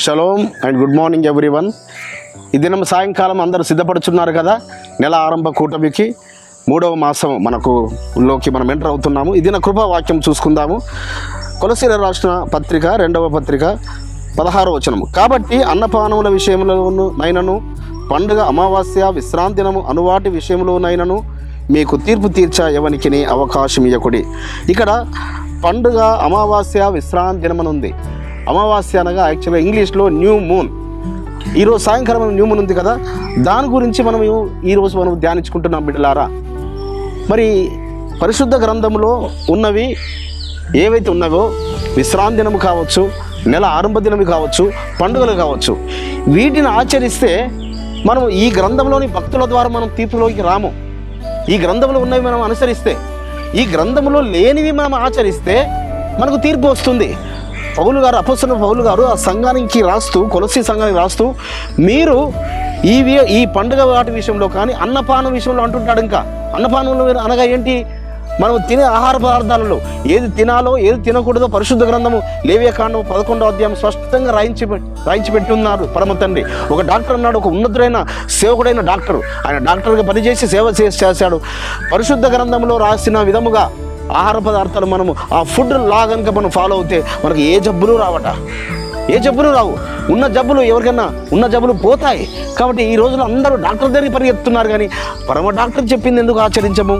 Shalom and good morning everyone. ఈ దినం సాయంకాలం అందరూ సిద్ధపడుచున్నారు కదా, నెల ఆరంభ కూటమికి 3వ మాసం మనలోకి మనం ఎంటర్ అవుతున్నాము. ఈ దిన కృపావాక్యం చూసుకుందాము. కొలసీలకు రాసిన పత్రిక 2వ పత్రిక 16వ వచనం. కాబట్టి అన్నపానముల విషయంలోనైనను పండుగ అమావాస్య విశ్రాంతి దినము అనువాటి విషయంలోనైనను మీకు తీర్పు తీర్చ ఎవనికి అవకాశం ఇవ్వకుడి. ఇక్కడ పండుగ అమావాస్య విశ్రాంతి దినం ఉంది. అమావాస్య అనగా యాక్చువల్గా ఇంగ్లీష్లో న్యూ మూన్. ఈరోజు సాయంకాలం న్యూ మూన్ ఉంది కదా, దాని గురించి మనం ఈరోజు మనం ధ్యానించుకుంటున్నాం బిడ్డలారా. మరి పరిశుద్ధ గ్రంథంలో ఉన్నవి ఏవైతే ఉన్నావో విశ్రాంతి దినము కావచ్చు, నెల ఆరంభ దినము కావచ్చు, పండుగలు కావచ్చు, వీటిని ఆచరిస్తే మనం ఈ గ్రంథంలోని భక్తుల ద్వారా మనం తీర్పులోకి రాము. ఈ గ్రంథంలో ఉన్నవి మనం అనుసరిస్తే, ఈ గ్రంథంలో లేనివి మనం ఆచరిస్తే మనకు తీర్పు వస్తుంది. పౌలు గారు, అపోస్తలుడైన పౌలు గారు ఆ సంఘానికి రాస్తూ, కొలసీ సంఘానికి రాస్తూ, మీరు ఈ పండుగ వాటి విషయంలో కానీ అన్నపానం విషయంలో అంటుంటాడు. ఇంకా అన్నపానంలో అనగా ఏంటి? మనం తినే ఆహార పదార్థాలలో ఏది తినాలో ఏది తినకూడదో పరిశుద్ధ గ్రంథము లేవియాకాండం 11వ అధ్యాయం స్పష్టంగా రాయించి పెట్టున్నారు పరమ తండ్రి. ఒక డాక్టర్ అన్నాడు, ఒక ఉన్నతుడైన సేవకుడైన డాక్టర్. ఆయన డాక్టర్గా పనిచేసి సేవ చేశాడు. పరిశుద్ధ గ్రంథంలో రాసిన విధముగా ఆహార పదార్థాలు మనము ఆ ఫుడ్ లా కనుక మనం ఫాలో అవుతే మనకు ఏ జబ్బులు రావట, ఏ జబ్బులు రావు. ఉన్న జబ్బులు ఎవరికైనా ఉన్న జబ్బులు పోతాయి. కాబట్టి ఈ రోజున అందరూ డాక్టర్ దగ్గరికి పరిగెత్తున్నారు, కానీ పరమ డాక్టర్ చెప్పింది ఎందుకు ఆచరించము?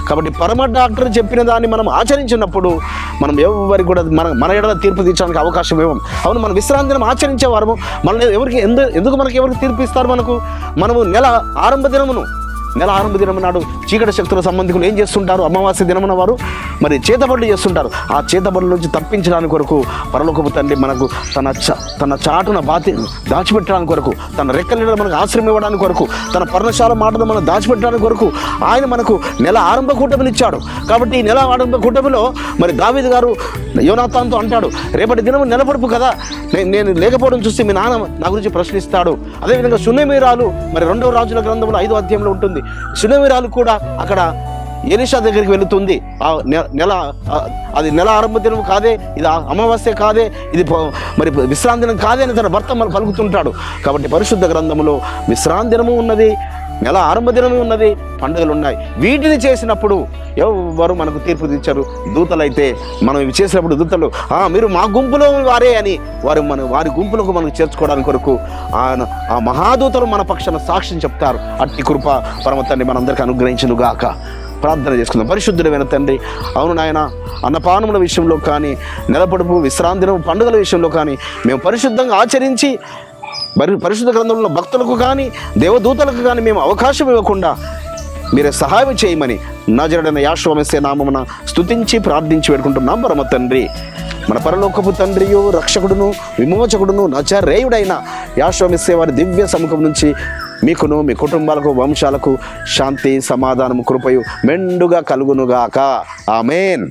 కాబట్టి పరమ డాక్టర్ చెప్పిన దాన్ని మనం ఆచరించినప్పుడు మనం ఎవరికి కూడా మన ఎడల తీర్పు తీర్చడానికి అవకాశం ఇవ్వం. అవును, మన విశ్రాంతి దినం ఆచరించేవారము మనల్ని ఎందుకు ఎవరికి తీర్పు ఇస్తారు? మనము నెల ఆరంభ దినము నాడు చీకటి శక్తుల సంబంధికులు ఏం చేస్తుంటారు? అమావాస్య దినమున వారు మరి చేతబడులు చేస్తుంటారు. ఆ చేతబడుల నుంచి తప్పించడానికి కొరకు పరలోకపు తండ్రి మనకు తన చాటున దాచిపెట్టడానికి కొరకు, తన రెక్కల నీడలో మనకు ఆశ్రయం ఇవ్వడానికి కొరకు, తన పర్ణశాల మాటను మనం దాచిపెట్టడానికి కొరకు ఆయన మనకు నెల ఆరంభ కూటమిని ఇచ్చాడు. కాబట్టి ఈ నెల ఆరంభ కూటమిలో మరి దావీదు గారు యోనాతానుతో అంటాడు, రేపటి దినం నెలపడుపు కదా, నేను లేకపోవడం చూసి మీ నాన్న నా గురించి ప్రశ్నిస్తాడు. అదేవిధంగా సున్నెమీరాలు మరి 2వ రాజుల గ్రంథంలో 5వ అధ్యాయంలో ఉంటుంది. సున్నెమీరాలు కూడా అక్కడ ఎలీషా దగ్గరికి వెళుతుంది. అది నెల ఆరంభ దినం కాదే, ఇది అమావాస్య కాదే, ఇది మరి విశ్రాంతి దినం కాదే అని తన భర్త మనం పలుకుతుంటాడు. కాబట్టి పరిశుద్ధ గ్రంథంలో విశ్రాంతి దినము ఉన్నది, నెల ఆరంభ దినము ఉన్నది, పండుగలు ఉన్నాయి. వీటిని చేసినప్పుడు ఎవరు మనకు తీర్పు తెచ్చారు? దూతలైతే మనం ఇవి చేసినప్పుడు దూతలు మీరు మా గుంపులో వారే అని వారి గుంపులకు మనకు చేర్చుకోవడానికి కొరకు ఆ మహాదూతలు మన పక్షాన సాక్ష్యం చెప్తారు. అట్టి కృప పరమ తండ్రి మనందరికీ అనుగ్రహించును గాక. ప్రార్థన చేసుకుందాం. పరిశుద్ధుడైన తండ్రి, అవును నాయన, అన్నపానముల విషయంలో కానీ, నెలపొడుపు విశ్రాంతి దినం పండుగల విషయంలో కానీ మేము పరిశుద్ధంగా ఆచరించి పరిశుద్ధ గ్రంథంలో భక్తులకు కానీ దేవదూతలకు కానీ మేము అవకాశం ఇవ్వకుండా మీరే సహాయం చేయమని నజరుడైన యేషువా మెస్సీయ నామమున స్తుతించి ప్రార్థించి వేడుకుంటున్నాం పరమ తండ్రి. మన పరలోకపు తండ్రియు రక్షకుడును విమోచకుడును నజరేయుడైన యేషువా మెస్సీయ వారి దివ్య సముఖం నుంచి మీకును మీ కుటుంబాలకు వంశాలకు శాంతి సమాధానము కృపయు మెండుగా కలుగునుగాక. ఆమేన్.